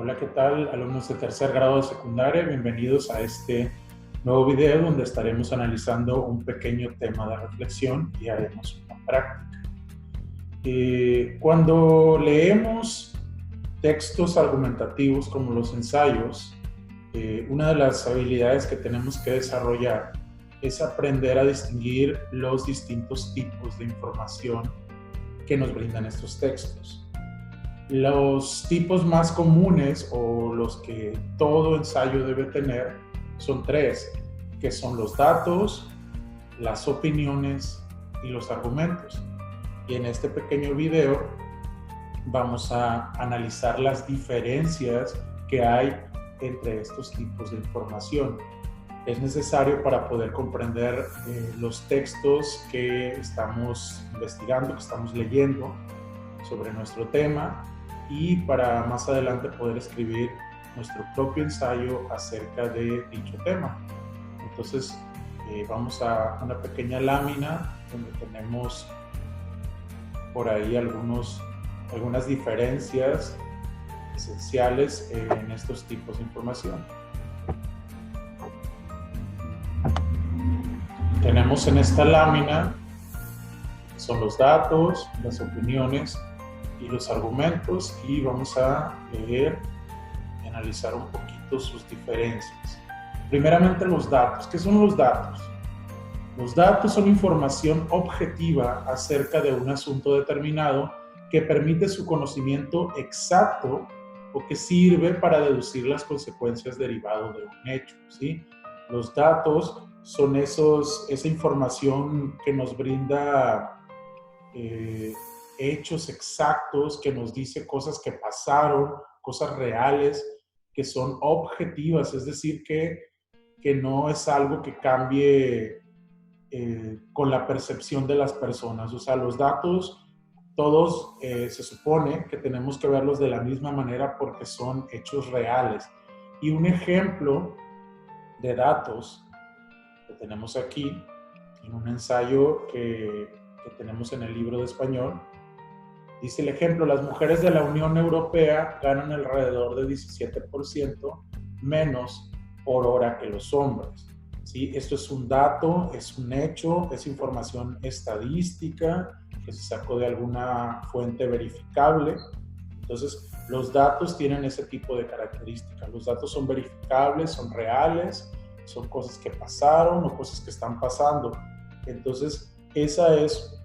Hola, ¿qué tal, alumnos de tercer grado de secundaria? Bienvenidos a este nuevo video donde estaremos analizando un pequeño tema de reflexión y haremos una práctica. Cuando leemos textos argumentativos como los ensayos, una de las habilidades que tenemos que desarrollar es aprender a distinguir los distintos tipos de información que nos brindan estos textos. Los tipos más comunes o los que todo ensayo debe tener son tres, que son los datos, las opiniones y los argumentos. Y en este pequeño video vamos a analizar las diferencias que hay entre estos tipos de información. Es necesario para poder comprender los textos que estamos investigando, que estamos leyendo sobre nuestro tema, y para más adelante poder escribir nuestro propio ensayo acerca de dicho tema. Entonces vamos a una pequeña lámina donde tenemos por ahí algunas diferencias esenciales en estos tipos de información. Tenemos en esta lámina son los datos, las opiniones y los argumentos, y vamos a leer y analizar un poquito sus diferencias. Primeramente, los datos. ¿Qué son los datos? Los datos son información objetiva acerca de un asunto determinado que permite su conocimiento exacto o que sirve para deducir las consecuencias derivadas de un hecho, ¿sí? Los datos son esa información que nos brinda hechos exactos, que nos dice cosas que pasaron, cosas reales, que son objetivas, es decir, que no es algo que cambie con la percepción de las personas. O sea, los datos, todos se supone que tenemos que verlos de la misma manera porque son hechos reales. Y un ejemplo de datos que tenemos aquí, en un ensayo que tenemos en el libro de español, dice el ejemplo: las mujeres de la Unión Europea ganan alrededor de 17% menos por hora que los hombres. ¿Sí? Esto es un dato, es un hecho, es información estadística que se sacó de alguna fuente verificable. Entonces, los datos tienen ese tipo de características. Los datos son verificables, son reales, son cosas que pasaron o cosas que están pasando. Entonces,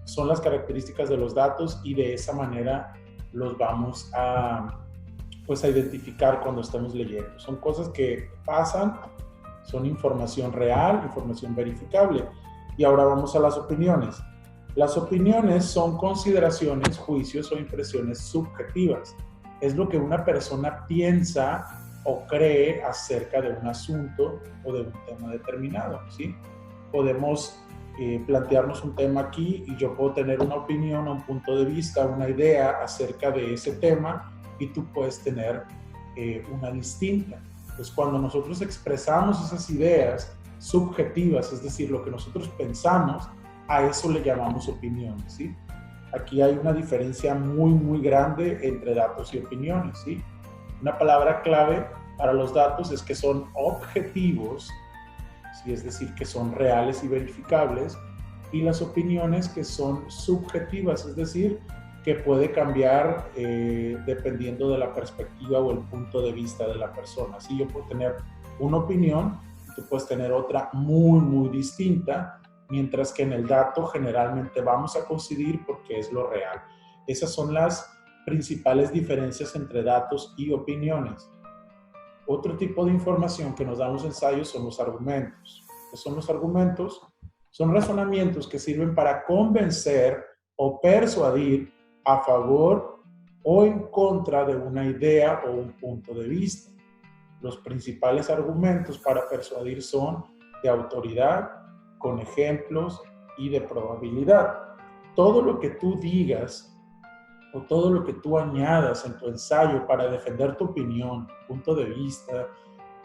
son las características de los datos, y de esa manera los vamos a identificar cuando estamos leyendo. Son cosas que pasan, son información real, información verificable. Y ahora vamos a las opiniones. Las opiniones son consideraciones, juicios o impresiones subjetivas. Es lo que una persona piensa o cree acerca de un asunto o de un tema determinado, ¿sí? Podemos plantearnos un tema aquí y yo puedo tener una opinión, un punto de vista, una idea acerca de ese tema, y tú puedes tener una distinta. Pues cuando nosotros expresamos esas ideas subjetivas, es decir, lo que nosotros pensamos, a eso le llamamos opiniones, ¿sí? Aquí hay una diferencia muy, muy grande entre datos y opiniones, ¿sí? Una palabra clave para los datos es que son objetivos, ¿sí? Es decir, que son reales y verificables, y las opiniones que son subjetivas, es decir, que puede cambiar dependiendo de la perspectiva o el punto de vista de la persona. ¿Sí? Yo puedo tener una opinión, tú puedes tener otra muy, muy distinta, mientras que en el dato generalmente vamos a coincidir porque es lo real. Esas son las principales diferencias entre datos y opiniones. Otro tipo de información que nos dan los ensayos son los argumentos. ¿Qué son los argumentos? Son razonamientos que sirven para convencer o persuadir a favor o en contra de una idea o un punto de vista. Los principales argumentos para persuadir son de autoridad, con ejemplos y de probabilidad. Todo lo que tú digas o todo lo que tú añadas en tu ensayo para defender tu opinión, tu punto de vista,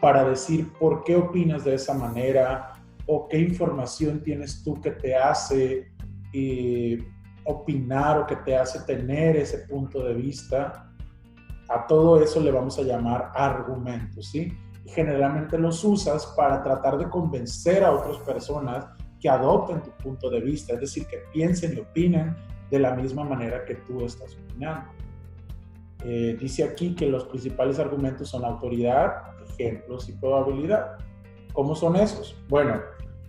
para decir por qué opinas de esa manera o qué información tienes tú que te hace opinar o que te hace tener ese punto de vista, A todo eso le vamos a llamar argumentos, ¿sí? Y generalmente los usas para tratar de convencer a otras personas que adopten tu punto de vista, es decir, que piensen y opinen de la misma manera que tú estás opinando. Dice aquí que los principales argumentos son autoridad, ejemplos y probabilidad. ¿Cómo son esos? Bueno,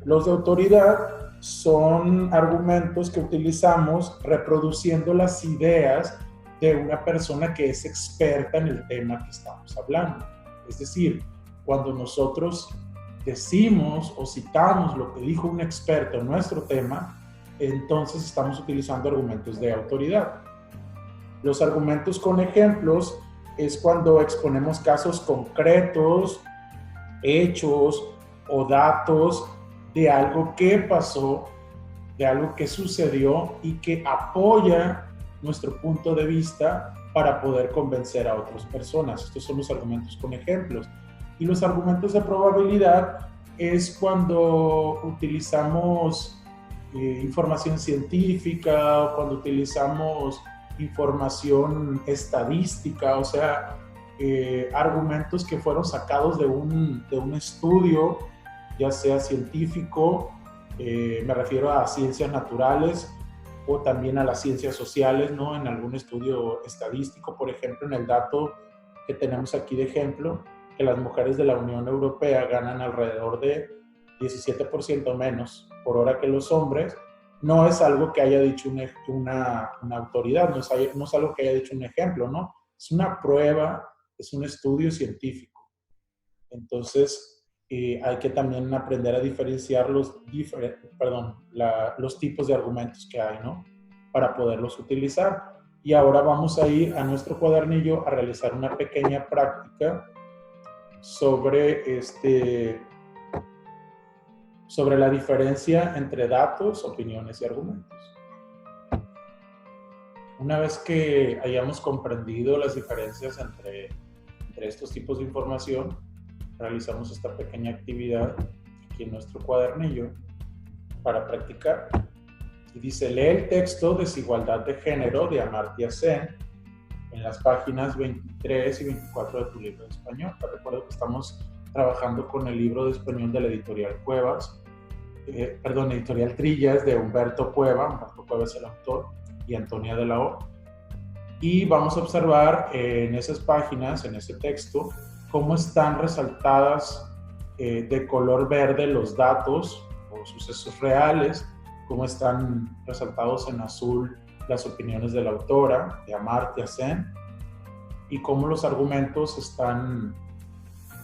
los de autoridad son argumentos que utilizamos reproduciendo las ideas de una persona que es experta en el tema que estamos hablando. Es decir, cuando nosotros decimos o citamos lo que dijo un experto en nuestro tema, entonces estamos utilizando argumentos de autoridad. Los argumentos con ejemplos es cuando exponemos casos concretos, hechos o datos de algo que pasó, de algo que sucedió y que apoya nuestro punto de vista para poder convencer a otras personas. Estos son los argumentos con ejemplos. Y los argumentos de probabilidad es cuando utilizamos información científica o cuando utilizamos información estadística, o sea, argumentos que fueron sacados de un estudio, ya sea científico, me refiero a ciencias naturales o también a las ciencias sociales, ¿no? En algún estudio estadístico, por ejemplo, en el dato que tenemos aquí de ejemplo, que las mujeres de la Unión Europea ganan alrededor de 17% menos por hora que los hombres. No es algo que haya dicho una autoridad, no es algo que haya dicho un ejemplo, ¿no? Es una prueba, es un estudio científico. Entonces, hay que también aprender a diferenciar los tipos de argumentos que hay, ¿no? Para poderlos utilizar. Y ahora vamos a ir a nuestro cuadernillo a realizar una pequeña práctica sobre la diferencia entre datos, opiniones y argumentos. Una vez que hayamos comprendido las diferencias entre estos tipos de información, realizamos esta pequeña actividad aquí en nuestro cuadernillo para practicar. Y dice, lee el texto Desigualdad de Género de Amartya Sen en las páginas 23 y 24 de tu libro de español. Te recuerdo que estamos trabajando con el libro de español de la editorial Cuevas, editorial Trillas, de Humberto Cueva. Humberto Cueva es el autor y Antonia de la O. Y vamos a observar en esas páginas, en ese texto, cómo están resaltadas de color verde los datos o sucesos reales, cómo están resaltados en azul las opiniones de la autora, de Amartya Sen, y cómo los argumentos están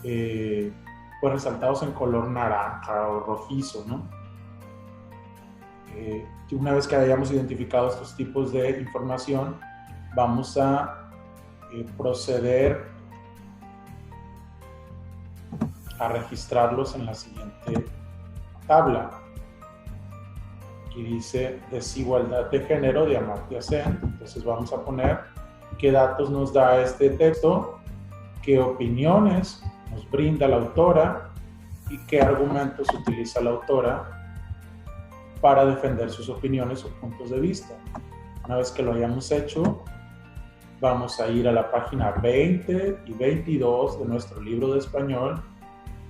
pues resaltados en color naranja o rojizo, ¿no? Una vez que hayamos identificado estos tipos de información, vamos a proceder a registrarlos en la siguiente tabla. Aquí dice Desigualdad de Género de Amartya Sen. Entonces vamos a poner qué datos nos da este texto, qué opiniones nos brinda la autora y qué argumentos utiliza la autora para defender sus opiniones o puntos de vista. Una vez que lo hayamos hecho, vamos a ir a la página 20 y 22 de nuestro libro de español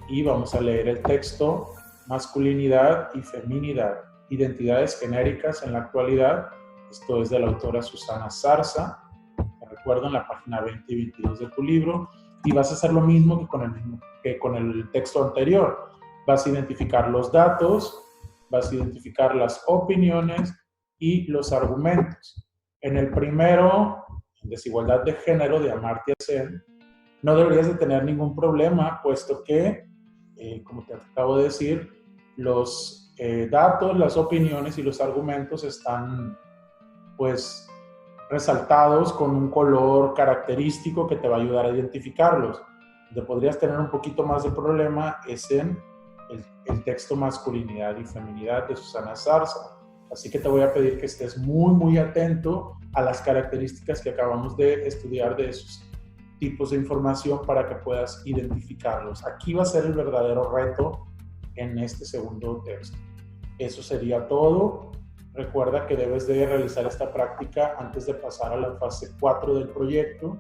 y vamos a leer el texto Masculinidad y Feminidad, identidades genéricas en la actualidad. Esto es de la autora Susana Zarza. Te recuerdo, en la página 20 y 22 de tu libro. Y vas a hacer lo mismo que con el texto anterior. Vas a identificar los datos, vas a identificar las opiniones y los argumentos. En el primero, en Desigualdad de Género de Amartya Sen, no deberías de tener ningún problema, puesto que, como te acabo de decir, los datos, las opiniones y los argumentos están, pues, resaltados con un color característico que te va a ayudar a identificarlos. Donde podrías tener un poquito más de problema es en el texto Masculinidad y Feminidad de Susana Zarza. Así que te voy a pedir que estés muy, muy atento a las características que acabamos de estudiar de esos tipos de información para que puedas identificarlos. Aquí va a ser el verdadero reto en este segundo texto. Eso sería todo. Recuerda que debes de realizar esta práctica antes de pasar a la fase 4 del proyecto,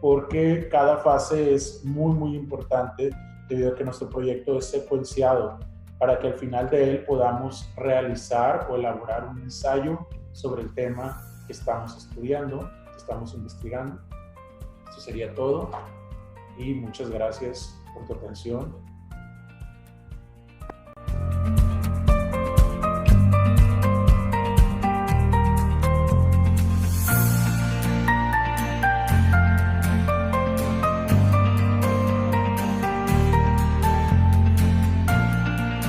porque cada fase es muy, muy importante debido a que nuestro proyecto es secuenciado para que al final de él podamos realizar o elaborar un ensayo sobre el tema que estamos estudiando, que estamos investigando. Esto sería todo y muchas gracias por tu atención.